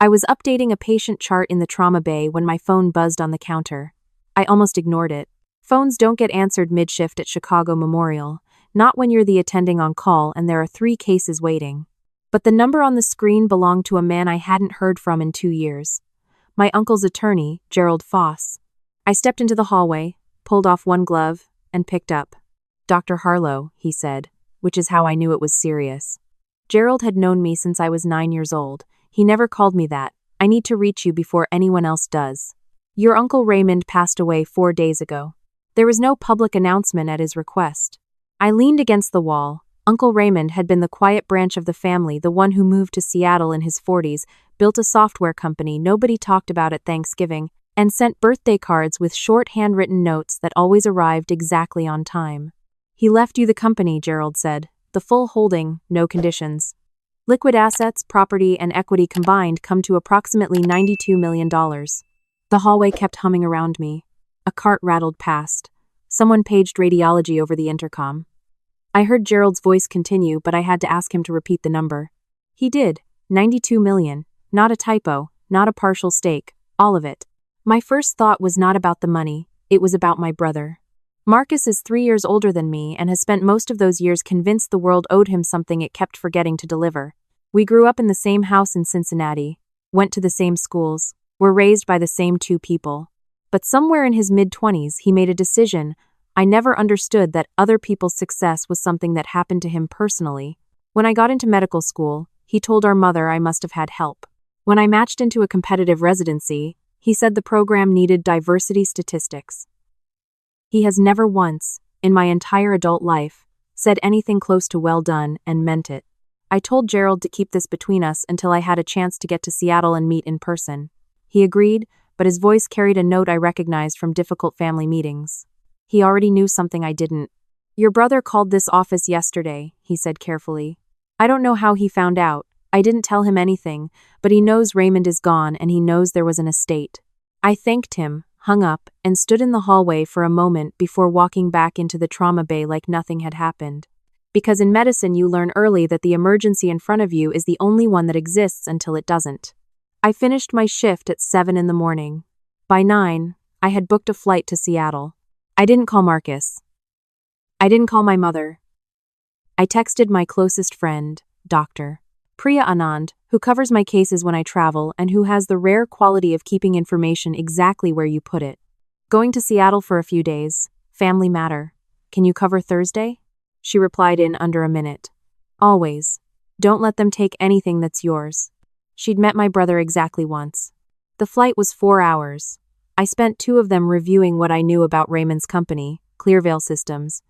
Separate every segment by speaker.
Speaker 1: I was updating a patient chart in the trauma bay when my phone buzzed on the counter. I almost ignored it. Phones don't get answered mid-shift at Chicago Memorial, not when you're the attending on call and there are 3 cases waiting. But the number on the screen belonged to a man I hadn't heard from in 2 years. My uncle's attorney, Gerald Foss. I stepped into the hallway, pulled off one glove, and picked up. "Dr. Harlow," he said, which is how I knew it was serious. Gerald had known me since I was 9 years old. He never called me that. "I need to reach you before anyone else does. Your uncle Raymond passed away 4 days ago." There was no public announcement at his request. I leaned against the wall. Uncle Raymond had been the quiet branch of the family, the one who moved to Seattle in his 40s, built a software company nobody talked about at Thanksgiving, and sent birthday cards with short handwritten notes that always arrived exactly on time. "He left you the company," Gerald said. "The full holding, no conditions. Liquid assets, property, and equity combined come to approximately $92 million. The hallway kept humming around me. A cart rattled past. Someone paged radiology over the intercom. I heard Gerald's voice continue, but I had to ask him to repeat the number. He did. 92 million. Not a typo, not a partial stake, all of it. My first thought was not about the money, it was about my brother. Marcus is 3 years older than me and has spent most of those years convinced the world owed him something it kept forgetting to deliver. We grew up in the same house in Cincinnati, went to the same schools, were raised by the same 2 people. But somewhere in his mid-20s he made a decision. I never understood that other people's success was something that happened to him personally. When I got into medical school, he told our mother I must have had help. When I matched into a competitive residency, he said the program needed diversity statistics. He has never once, in my entire adult life, said anything close to well done and meant it. I told Gerald to keep this between us until I had a chance to get to Seattle and meet in person. He agreed, but his voice carried a note I recognized from difficult family meetings. He already knew something I didn't. "Your brother called this office yesterday," he said carefully. "I don't know how he found out. I didn't tell him anything, but he knows Raymond is gone and he knows there was an estate." I thanked him, hung up, and stood in the hallway for a moment before walking back into the trauma bay like nothing had happened. Because in medicine you learn early that the emergency in front of you is the only one that exists until it doesn't. I finished my shift at 7 in the morning. By 9, I had booked a flight to Seattle. I didn't call Marcus. I didn't call my mother. I texted my closest friend, Dr. Priya Anand, who covers my cases when I travel and who has the rare quality of keeping information exactly where you put it. "Going to Seattle for a few days. Family matter. Can you cover Thursday?" She replied in under a minute. "Always. Don't let them take anything that's yours." She'd met my brother exactly once. The flight was 4 hours. I spent 2 of them reviewing what I knew about Raymond's company, Clearveil Systems,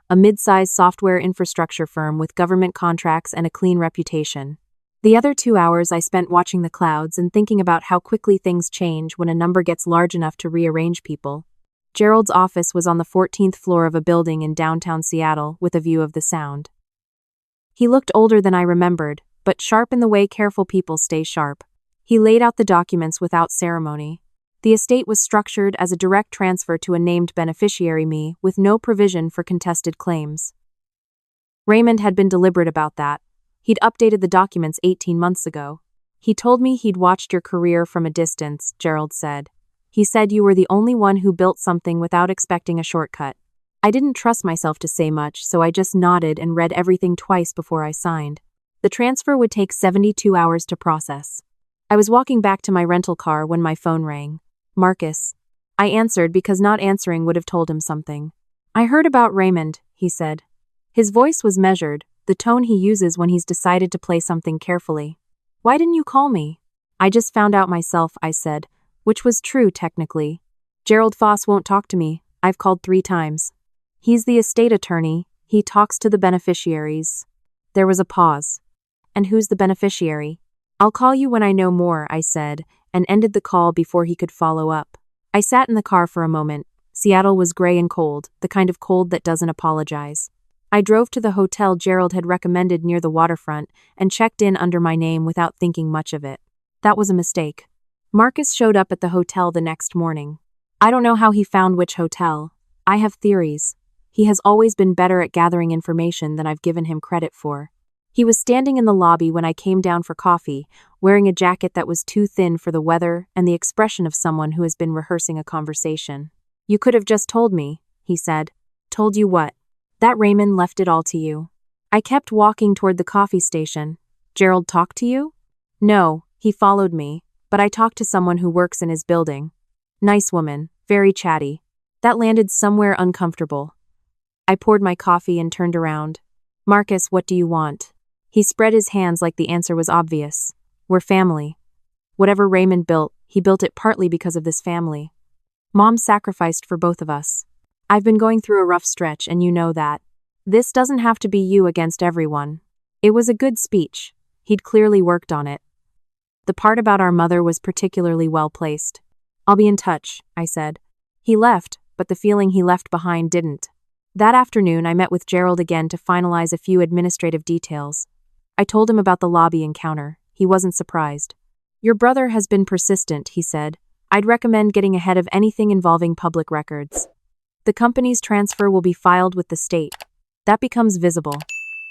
Speaker 1: a mid-sized software infrastructure firm with government contracts and a clean reputation. The other 2 hours I spent watching the clouds and thinking about how quickly things change when a number gets large enough to rearrange people. Gerald's office was on the 14th floor of a building in downtown Seattle with a view of the Sound. He looked older than I remembered, but sharp in the way careful people stay sharp. He laid out the documents without ceremony. The estate was structured as a direct transfer to a named beneficiary, me, with no provision for contested claims. Raymond had been deliberate about that. He'd updated the documents 18 months ago. "He told me he'd watched your career from a distance," Gerald said. "He said you were the only one who built something without expecting a shortcut." I didn't trust myself to say much, so I just nodded and read everything twice before I signed. The transfer would take 72 hours to process. I was walking back to my rental car when my phone rang. "Marcus." I answered because not answering would have told him something. "I heard about Raymond," he said. His voice was measured, the tone he uses when he's decided to play something carefully. "Why didn't you call me?" "I just found out myself," I said, which was true technically. "Gerald Foss won't talk to me. I've called 3 times. He's the estate attorney. He talks to the beneficiaries." There was a pause. "And who's the beneficiary?" "I'll call you when I know more," I said, and ended the call before he could follow up. I sat in the car for a moment. Seattle was gray and cold, the kind of cold that doesn't apologize. I drove to the hotel Gerald had recommended near the waterfront and checked in under my name without thinking much of it. That was a mistake. Marcus showed up at the hotel the next morning. I don't know how he found which hotel. I have theories. He has always been better at gathering information than I've given him credit for. He was standing in the lobby when I came down for coffee, wearing a jacket that was too thin for the weather and the expression of someone who has been rehearsing a conversation. "You could have just told me," he said. "Told you what?" "That Raymond left it all to you." I kept walking toward the coffee station. "Gerald talked to you?" "No, he followed me, but I talked to someone who works in his building. Nice woman, very chatty." That landed somewhere uncomfortable. I poured my coffee and turned around. "Marcus, what do you want?" He spread his hands like the answer was obvious. "We're family. Whatever Raymond built, he built it partly because of this family. Mom sacrificed for both of us. I've been going through a rough stretch, and you know that. This doesn't have to be you against everyone." It was a good speech. He'd clearly worked on it. The part about our mother was particularly well placed. "I'll be in touch," I said. He left, but the feeling he left behind didn't. That afternoon, I met with Gerald again to finalize a few administrative details. I told him about the lobby encounter. He wasn't surprised. "Your brother has been persistent," he said. "I'd recommend getting ahead of anything involving public records. The company's transfer will be filed with the state. That becomes visible."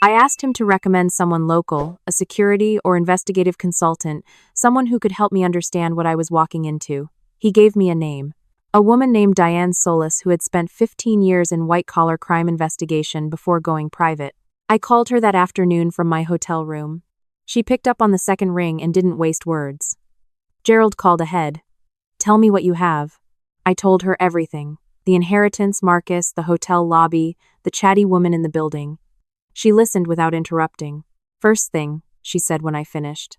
Speaker 1: I asked him to recommend someone local, a security or investigative consultant, someone who could help me understand what I was walking into. He gave me a name. A woman named Diane Solis who had spent 15 years in white-collar crime investigation before going private. I called her that afternoon from my hotel room. She picked up on the second ring and didn't waste words. Gerald called ahead. "Tell me what you have." I told her everything. The inheritance, Marcus, the hotel lobby, the chatty woman in the building. She listened without interrupting. "First thing," she said when I finished.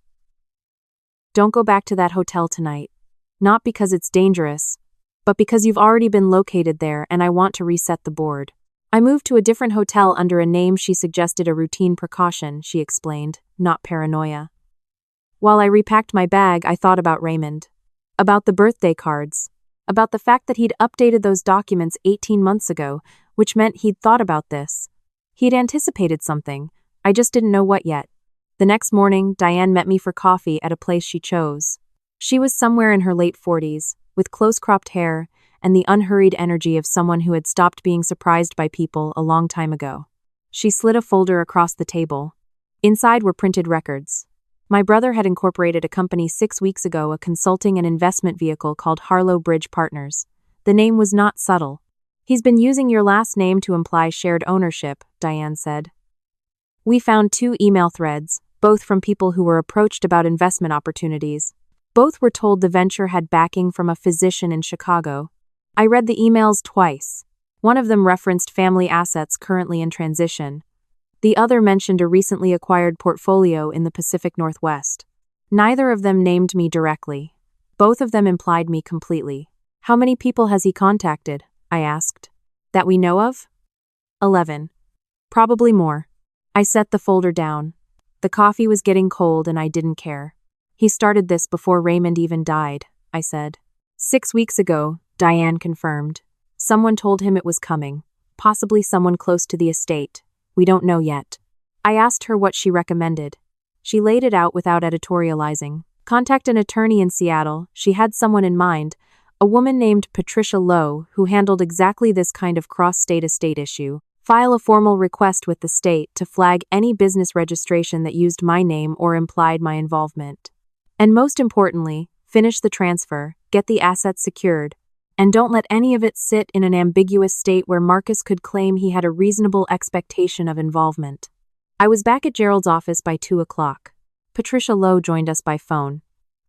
Speaker 1: "Don't go back to that hotel tonight. Not because it's dangerous, but because you've already been located there and I want to reset the board." I moved to a different hotel under a name she suggested, a routine precaution, she explained, not paranoia. While I repacked my bag, I thought about Raymond. About the birthday cards. About the fact that he'd updated those documents 18 months ago, which meant he'd thought about this. He'd anticipated something. I just didn't know what yet. The next morning, Diane met me for coffee at a place she chose. She was somewhere in her late 40s, with close-cropped hair and the unhurried energy of someone who had stopped being surprised by people a long time ago. She slid a folder across the table. Inside were printed records. My brother had incorporated a company 6 weeks ago, a consulting and investment vehicle called Harlow Bridge Partners. The name was not subtle. "He's been using your last name to imply shared ownership," Diane said. We found 2 email threads, both from people who were approached about investment opportunities. Both were told the venture had backing from a physician in Chicago. I read the emails twice. One of them referenced family assets currently in transition. The other mentioned a recently acquired portfolio in the Pacific Northwest. Neither of them named me directly. Both of them implied me completely. "How many people has he contacted?" I asked. "That we know of?" 11. "Probably more." I set the folder down. The coffee was getting cold and I didn't care. "He started this before Raymond even died," I said. 6 weeks ago, Diane confirmed. Someone told him it was coming. Possibly someone close to the estate. We don't know yet. I asked her what she recommended. She laid it out without editorializing. Contact an attorney in Seattle. She had someone in mind. A woman named Patricia Lowe, who handled exactly this kind of cross-state estate issue. File a formal request with the state to flag any business registration that used my name or implied my involvement. And most importantly, finish the transfer, get the assets secured, and don't let any of it sit in an ambiguous state where Marcus could claim he had a reasonable expectation of involvement. I was back at Gerald's office by 2 o'clock. Patricia Lowe joined us by phone.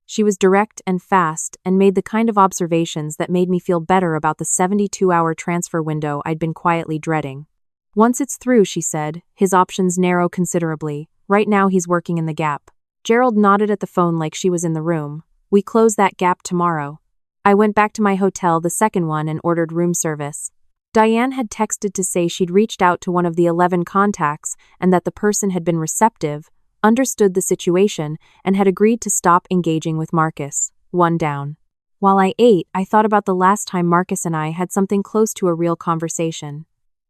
Speaker 1: She was direct and fast and made the kind of observations that made me feel better about the 72-hour transfer window I'd been quietly dreading. "Once it's through," she said, "his options narrow considerably. Right now he's working in the gap." Gerald nodded at the phone like she was in the room. "We close that gap tomorrow." I went back to my hotel, the second one, and ordered room service. Diane had texted to say she'd reached out to one of the 11 contacts and that the person had been receptive, understood the situation, and had agreed to stop engaging with Marcus. One down. While I ate, I thought about the last time Marcus and I had something close to a real conversation.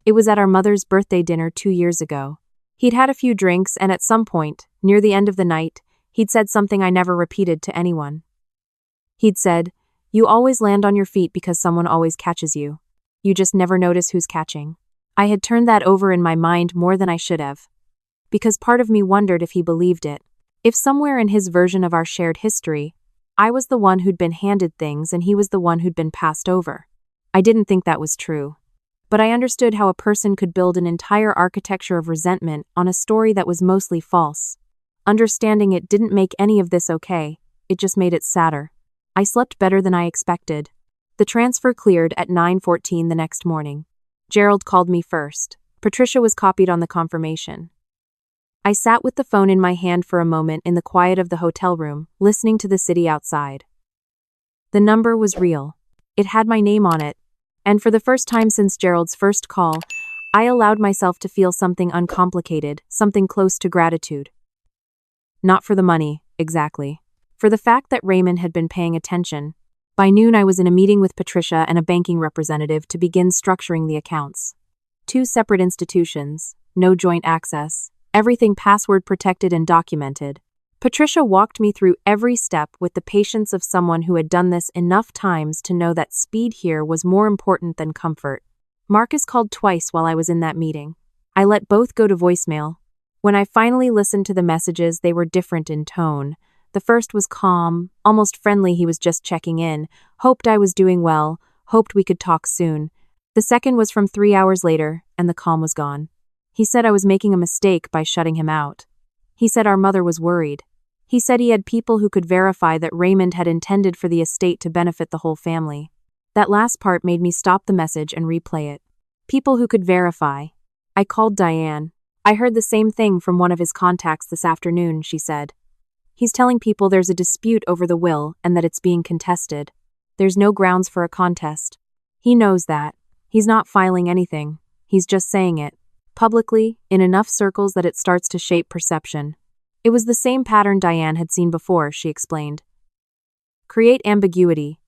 Speaker 1: It was at our mother's birthday dinner 2 years ago. He'd had a few drinks, and at some point, near the end of the night, he'd said something I never repeated to anyone. He'd said, "You always land on your feet because someone always catches you. You just never notice who's catching." I had turned that over in my mind more than I should have, because part of me wondered if he believed it. If somewhere in his version of our shared history, I was the one who'd been handed things and he was the one who'd been passed over. I didn't think that was true. But I understood how a person could build an entire architecture of resentment on a story that was mostly false. Understanding it didn't make any of this okay, it just made it sadder. I slept better than I expected. The transfer cleared at 9:14 the next morning. Gerald called me first. Patricia was copied on the confirmation. I sat with the phone in my hand for a moment in the quiet of the hotel room, listening to the city outside. The number was real. It had my name on it, and for the first time since Gerald's first call, I allowed myself to feel something uncomplicated, something close to gratitude. Not for the money, exactly. For the fact that Raymond had been paying attention. By noon I was in a meeting with Patricia and a banking representative to begin structuring the accounts. 2 separate institutions, no joint access, everything password protected and documented. Patricia walked me through every step with the patience of someone who had done this enough times to know that speed here was more important than comfort. Marcus called twice while I was in that meeting. I let both go to voicemail. When I finally listened to the messages, they were different in tone. The first was calm, almost friendly. He was just checking in, hoped I was doing well, hoped we could talk soon. The second was from 3 hours later, and the calm was gone. He said I was making a mistake by shutting him out. He said our mother was worried. He said he had people who could verify that Raymond had intended for the estate to benefit the whole family. That last part made me stop the message and replay it. People who could verify. I called Diane. I heard the same thing from one of his contacts this afternoon, she said. He's telling people there's a dispute over the will and that it's being contested. There's no grounds for a contest. He knows that. He's not filing anything. He's just saying it. Publicly, in enough circles that it starts to shape perception. It was the same pattern Diane had seen before, she explained. Create ambiguity.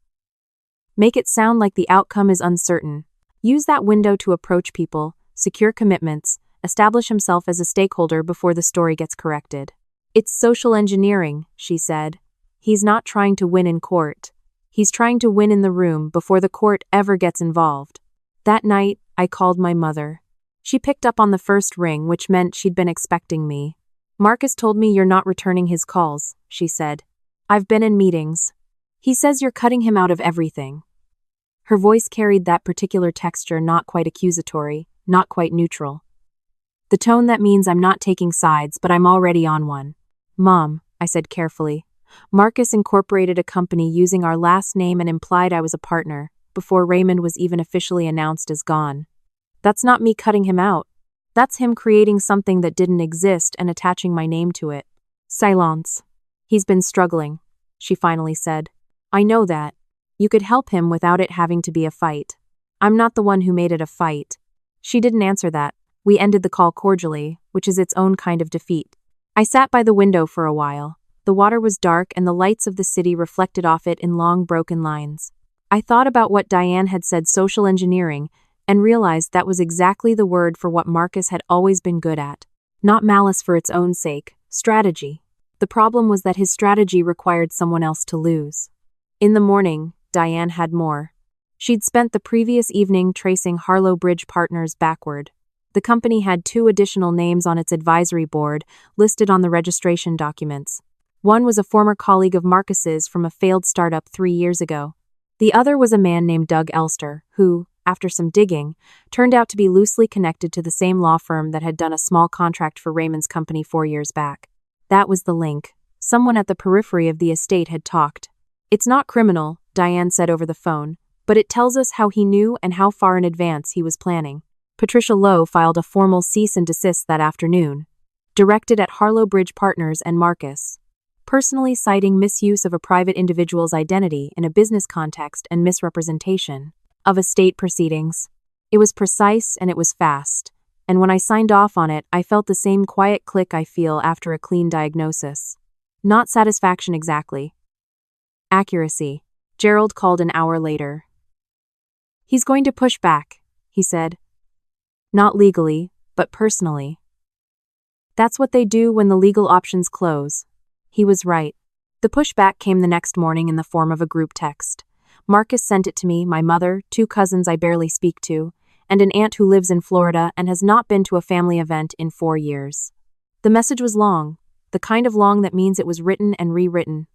Speaker 1: Make it sound like the outcome is uncertain. Use that window to approach people, secure commitments, establish himself as a stakeholder before the story gets corrected. It's social engineering, she said. He's not trying to win in court. He's trying to win in the room before the court ever gets involved. That night, I called my mother. She picked up on the first ring, which meant she'd been expecting me. Marcus told me you're not returning his calls, she said. I've been in meetings. He says you're cutting him out of everything. Her voice carried that particular texture, not quite accusatory, not quite neutral. The tone that means I'm not taking sides, but I'm already on one. Mom, I said carefully. Marcus incorporated a company using our last name and implied I was a partner, before Raymond was even officially announced as gone. That's not me cutting him out. That's him creating something that didn't exist and attaching my name to it. Silence. He's been struggling, she finally said. I know that. You could help him without it having to be a fight. I'm not the one who made it a fight. She didn't answer that. We ended the call cordially, which is its own kind of defeat. I sat by the window for a while. The water was dark and the lights of the city reflected off it in long broken lines. I thought about what Diane had said, social engineering, and realized that was exactly the word for what Marcus had always been good at. Not malice for its own sake, strategy. The problem was that his strategy required someone else to lose. In the morning, Diane had more. She'd spent the previous evening tracing Harlow Bridge Partners backward. The company had 2 additional names on its advisory board, listed on the registration documents. One was a former colleague of Marcus's from a failed startup 3 years ago. The other was a man named Doug Elster, who, after some digging, turned out to be loosely connected to the same law firm that had done a small contract for Raymond's company 4 years back. That was the link. Someone at the periphery of the estate had talked. It's not criminal, Diane said over the phone, but it tells us how he knew and how far in advance he was planning. Patricia Lowe filed a formal cease and desist that afternoon, directed at Harlow Bridge Partners and Marcus, personally citing misuse of a private individual's identity in a business context and misrepresentation of estate proceedings. It was precise and it was fast, and when I signed off on it, I felt the same quiet click I feel after a clean diagnosis. Not satisfaction exactly. Accuracy. Gerald called an hour later. He's going to push back, he said. Not legally, but personally. That's what they do when the legal options close. He was right. The pushback came the next morning in the form of a group text. Marcus sent it to me, my mother, 2 cousins I barely speak to, and an aunt who lives in Florida and has not been to a family event in 4 years. The message was long. the kind of long that means it was written and rewritten.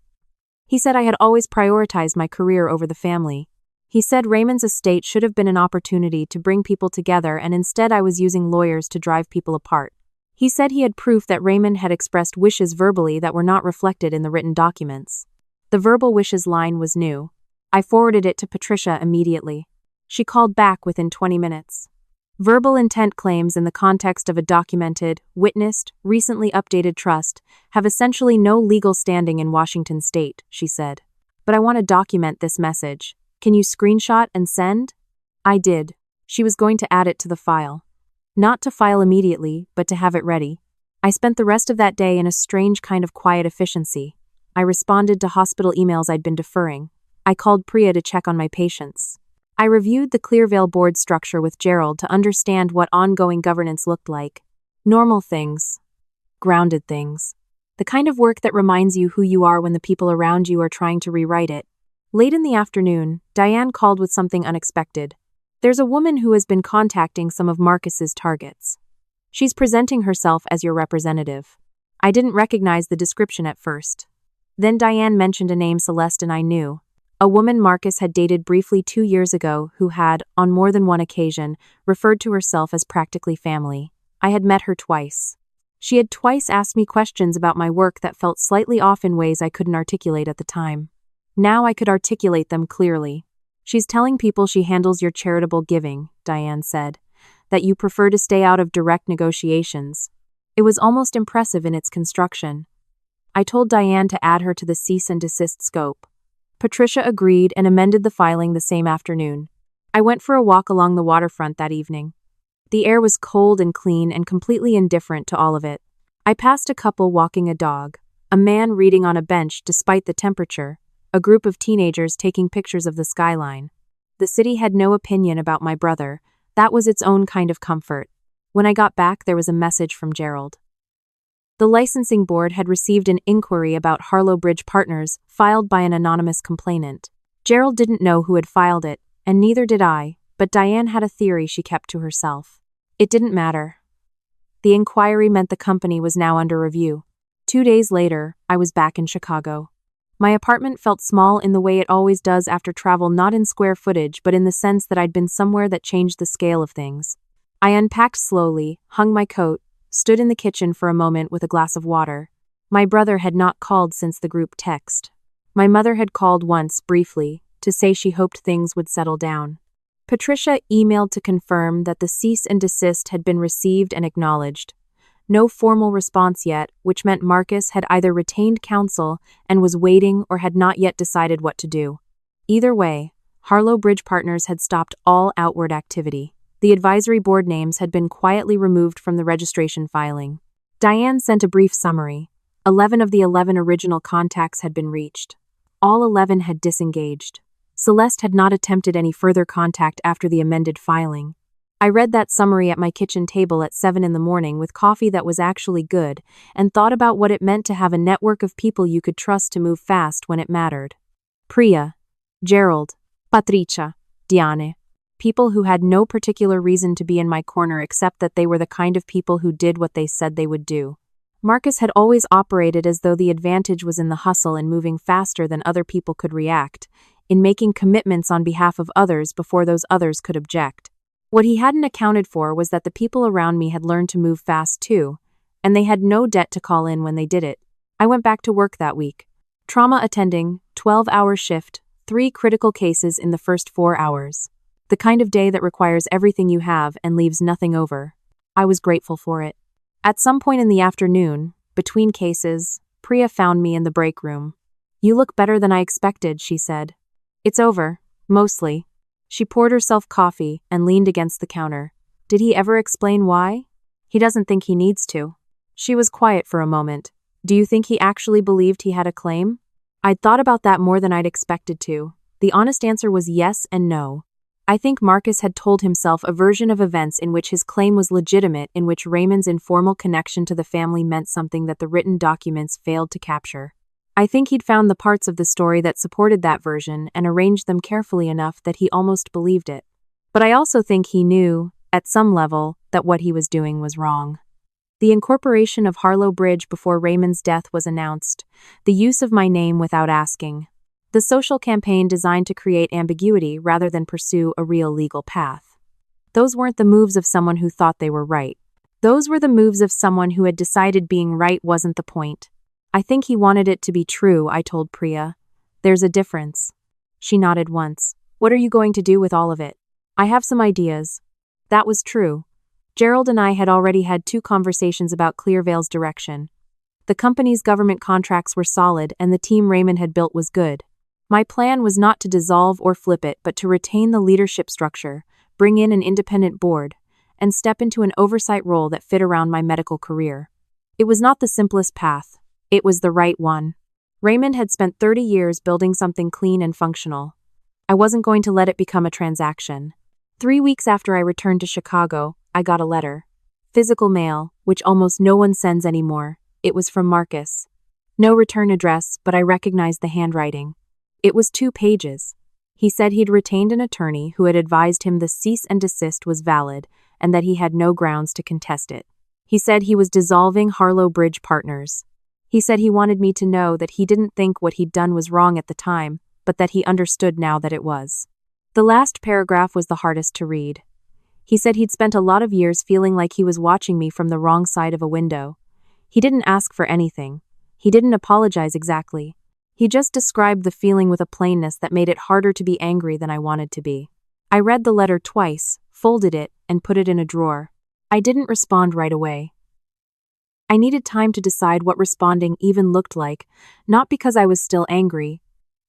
Speaker 1: He said I had always prioritized my career over the family. He said Raymond's estate should have been an opportunity to bring people together, and instead I was using lawyers to drive people apart. He said he had proof that Raymond had expressed wishes verbally that were not reflected in the written documents. The verbal wishes line was new. I forwarded it to Patricia immediately. She called back within 20 minutes. Verbal intent claims in the context of a documented, witnessed, recently updated trust have essentially no legal standing in Washington state, she said. But I want to document this message. Can you screenshot and send? I did. She was going to add it to the file. Not to file immediately, but to have it ready. I spent the rest of that day in a strange kind of quiet efficiency. I responded to hospital emails I'd been deferring. I called Priya to check on my patients. I reviewed the Clearvale board structure with Gerald to understand what ongoing governance looked like. Normal things. Grounded things. The kind of work that reminds you who you are when the people around you are trying to rewrite it. Late in the afternoon, Diane called with something unexpected. There's a woman who has been contacting some of Marcus's targets. She's presenting herself as your representative. I didn't recognize the description at first. Then Diane mentioned a name Celeste and I knew. A woman Marcus had dated briefly 2 years ago who had, on more than one occasion, referred to herself as practically family. I had met her twice. She had twice asked me questions about my work that felt slightly off in ways I couldn't articulate at the time. Now I could articulate them clearly. She's telling people she handles your charitable giving, Diane said, that you prefer to stay out of direct negotiations. It was almost impressive in its construction. I told Diane to add her to the cease and desist scope. Patricia agreed and amended the filing the same afternoon. I went for a walk along the waterfront that evening. The air was cold and clean and completely indifferent to all of it. I passed a couple walking a dog, a man reading on a bench despite the temperature, a group of teenagers taking pictures of the skyline. The city had no opinion about my brother. That was its own kind of comfort. When I got back, there was a message from Gerald. The licensing board had received an inquiry about Harlow Bridge Partners filed by an anonymous complainant. Gerald didn't know who had filed it, and neither did I, but Diane had a theory she kept to herself. It didn't matter. The inquiry meant the company was now under review. 2 days later, I was back in Chicago. My apartment felt small in the way it always does after travel, not in square footage, but in the sense that I'd been somewhere that changed the scale of things. I unpacked slowly, hung my coat, stood in the kitchen for a moment with a glass of water. My brother had not called since the group text. My mother had called once, briefly, to say she hoped things would settle down. Patricia emailed to confirm that the cease and desist had been received and acknowledged. No formal response yet, which meant Marcus had either retained counsel and was waiting or had not yet decided what to do. Either way, Harlow Bridge Partners had stopped all outward activity. The advisory board names had been quietly removed from the registration filing. Diane sent a brief summary. 11 of the 11 original contacts had been reached. All 11 had disengaged. Celeste had not attempted any further contact after the amended filing. I read that summary at my kitchen table at 7 in the morning with coffee that was actually good, and thought about what it meant to have a network of people you could trust to move fast when it mattered. Priya, Gerald, Patricia, Diane. People who had no particular reason to be in my corner except that they were the kind of people who did what they said they would do. Marcus had always operated as though the advantage was in the hustle and moving faster than other people could react, in making commitments on behalf of others before those others could object. What he hadn't accounted for was that the people around me had learned to move fast too, and they had no debt to call in when they did it. I went back to work that week. Trauma attending, 12-hour shift, 3 critical cases in the first 4 hours. The kind of day that requires everything you have and leaves nothing over. I was grateful for it. At some point in the afternoon, between cases, Priya found me in the break room. "You look better than I expected," she said. "It's over, mostly." She poured herself coffee and leaned against the counter. Did he ever explain why? He doesn't think he needs to. She was quiet for a moment. Do you think he actually believed he had a claim? I'd thought about that more than I'd expected to. The honest answer was yes and no. I think Marcus had told himself a version of events in which his claim was legitimate, in which Raymond's informal connection to the family meant something that the written documents failed to capture. I think he'd found the parts of the story that supported that version and arranged them carefully enough that he almost believed it. But I also think he knew, at some level, that what he was doing was wrong. The incorporation of Harlow Bridge before Raymond's death was announced, the use of my name without asking. The social campaign designed to create ambiguity rather than pursue a real legal path. Those weren't the moves of someone who thought they were right. Those were the moves of someone who had decided being right wasn't the point. I think he wanted it to be true, I told Priya. There's a difference. She nodded once. What are you going to do with all of it? I have some ideas. That was true. Gerald and I had already had 2 conversations about Clearvale's direction. The company's government contracts were solid and the team Raymond had built was good. My plan was not to dissolve or flip it, but to retain the leadership structure, bring in an independent board, and step into an oversight role that fit around my medical career. It was not the simplest path. It was the right one. Raymond had spent 30 years building something clean and functional. I wasn't going to let it become a transaction. 3 weeks after I returned to Chicago, I got a letter. Physical mail, which almost no one sends anymore. It was from Marcus. No return address, but I recognized the handwriting. It was 2 pages. He said he'd retained an attorney who had advised him the cease and desist was valid and that he had no grounds to contest it. He said he was dissolving Harlow Bridge Partners. He said he wanted me to know that he didn't think what he'd done was wrong at the time, but that he understood now that it was. The last paragraph was the hardest to read. He said he'd spent a lot of years feeling like he was watching me from the wrong side of a window. He didn't ask for anything. He didn't apologize exactly. He just described the feeling with a plainness that made it harder to be angry than I wanted to be. I read the letter twice, folded it, and put it in a drawer. I didn't respond right away. I needed time to decide what responding even looked like, not because I was still angry,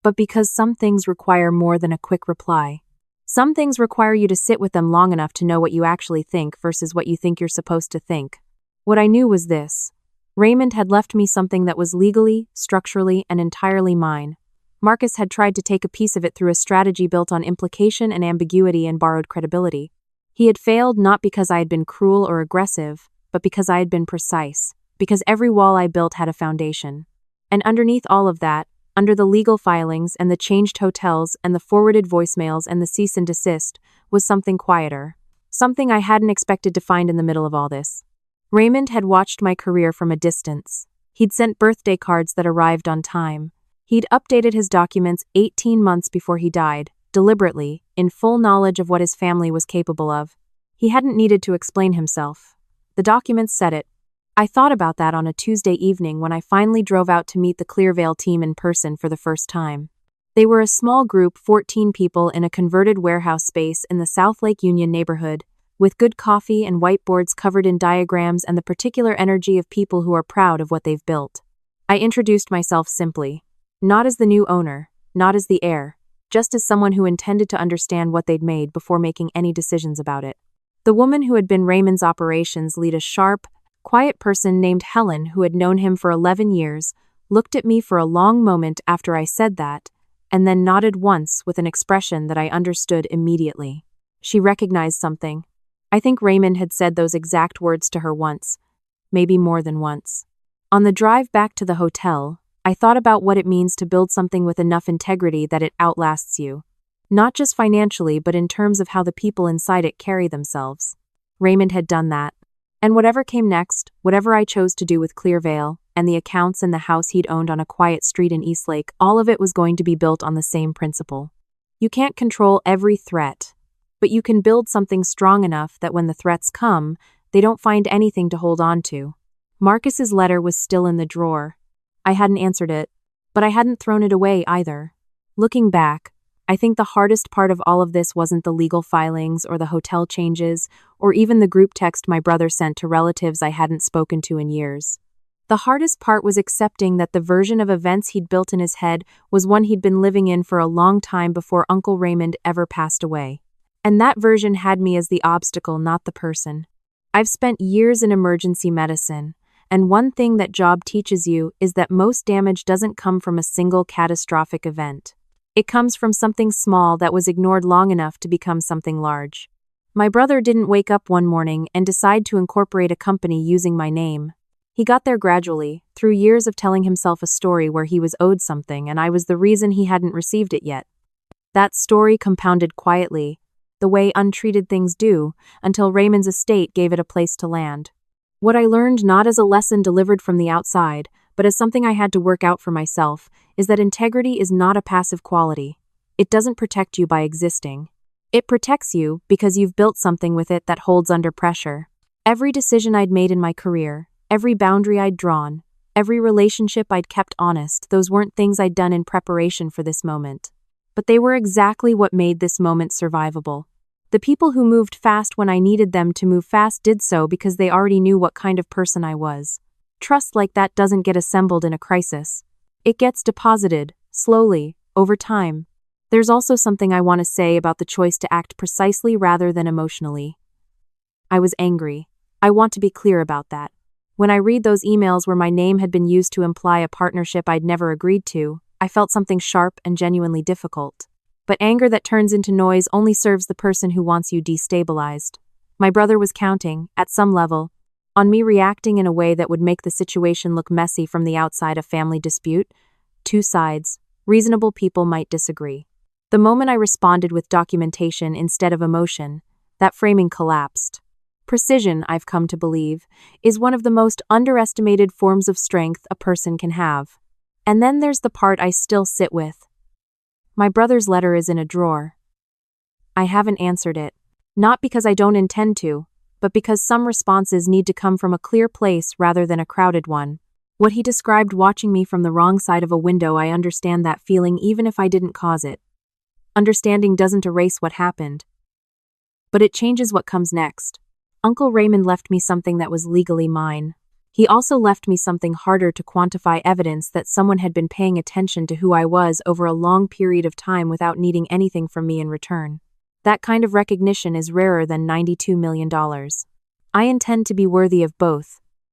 Speaker 1: but because some things require more than a quick reply. Some things require you to sit with them long enough to know what you actually think versus what you think you're supposed to think. What I knew was this. Raymond had left me something that was legally, structurally, and entirely mine. Marcus had tried to take a piece of it through a strategy built on implication and ambiguity and borrowed credibility. He had failed not because I had been cruel or aggressive, but because I had been precise, because every wall I built had a foundation. And underneath all of that, under the legal filings and the changed hotels and the forwarded voicemails and the cease and desist, was something quieter. Something I hadn't expected to find in the middle of all this. Raymond had watched my career from a distance. He'd sent birthday cards that arrived on time. He'd updated his documents 18 months before he died, deliberately, in full knowledge of what his family was capable of. He hadn't needed to explain himself. The documents said it. I thought about that on a Tuesday evening when I finally drove out to meet the Clearvale team in person for the first time. They were a small group, 14 people in a converted warehouse space in the South Lake Union neighborhood, with good coffee and whiteboards covered in diagrams and the particular energy of people who are proud of what they've built. I introduced myself simply. Not as the new owner, not as the heir, just as someone who intended to understand what they'd made before making any decisions about it. The woman who had been Raymond's operations lead, a sharp, quiet person named Helen who had known him for 11 years, looked at me for a long moment after I said that, and then nodded once with an expression that I understood immediately. She recognized something. I think Raymond had said those exact words to her once, maybe more than once. On the drive back to the hotel, I thought about what it means to build something with enough integrity that it outlasts you. Not just financially, but in terms of how the people inside it carry themselves. Raymond had done that. And whatever came next, whatever I chose to do with Clearvale, and the accounts and the house he'd owned on a quiet street in Eastlake, all of it was going to be built on the same principle. You can't control every threat, but you can build something strong enough that when the threats come, they don't find anything to hold on to. Marcus's letter was still in the drawer. I hadn't answered it, but I hadn't thrown it away either. Looking back, I think the hardest part of all of this wasn't the legal filings or the hotel changes or even the group text my brother sent to relatives I hadn't spoken to in years. The hardest part was accepting that the version of events he'd built in his head was one he'd been living in for a long time before Uncle Raymond ever passed away. And that version had me as the obstacle, not the person. I've spent years in emergency medicine, and one thing that job teaches you is that most damage doesn't come from a single catastrophic event. It comes from something small that was ignored long enough to become something large. My brother didn't wake up one morning and decide to incorporate a company using my name. He got there gradually, through years of telling himself a story where he was owed something and I was the reason he hadn't received it yet. That story compounded quietly, the way untreated things do, until Raymond's estate gave it a place to land. What I learned, not as a lesson delivered from the outside, but as something I had to work out for myself, is that integrity is not a passive quality. It doesn't protect you by existing. It protects you because you've built something with it that holds under pressure. Every decision I'd made in my career, every boundary I'd drawn, every relationship I'd kept honest, those weren't things I'd done in preparation for this moment. But they were exactly what made this moment survivable. The people who moved fast when I needed them to move fast did so because they already knew what kind of person I was. Trust like that doesn't get assembled in a crisis. It gets deposited, slowly, over time. There's also something I want to say about the choice to act precisely rather than emotionally. I was angry. I want to be clear about that. When I read those emails where my name had been used to imply a partnership I'd never agreed to, I felt something sharp and genuinely difficult. But anger that turns into noise only serves the person who wants you destabilized. My brother was counting, at some level, on me reacting in a way that would make the situation look messy from the outside. A family dispute. Two sides. Reasonable people might disagree. The moment I responded with documentation instead of emotion, that framing collapsed. Precision, I've come to believe, is one of the most underestimated forms of strength a person can have. And then there's the part I still sit with. My brother's letter is in a drawer. I haven't answered it, not because I don't intend to, but because some responses need to come from a clear place rather than a crowded one. What he described watching me from the wrong side of a window, I understand that feeling even if I didn't cause it. Understanding doesn't erase what happened, but it changes what comes next. Uncle Raymond left me something that was legally mine. He also left me something harder to quantify, evidence that someone had been paying attention to who I was over a long period of time without needing anything from me in return. That kind of recognition is rarer than $92 million. I intend to be worthy of both,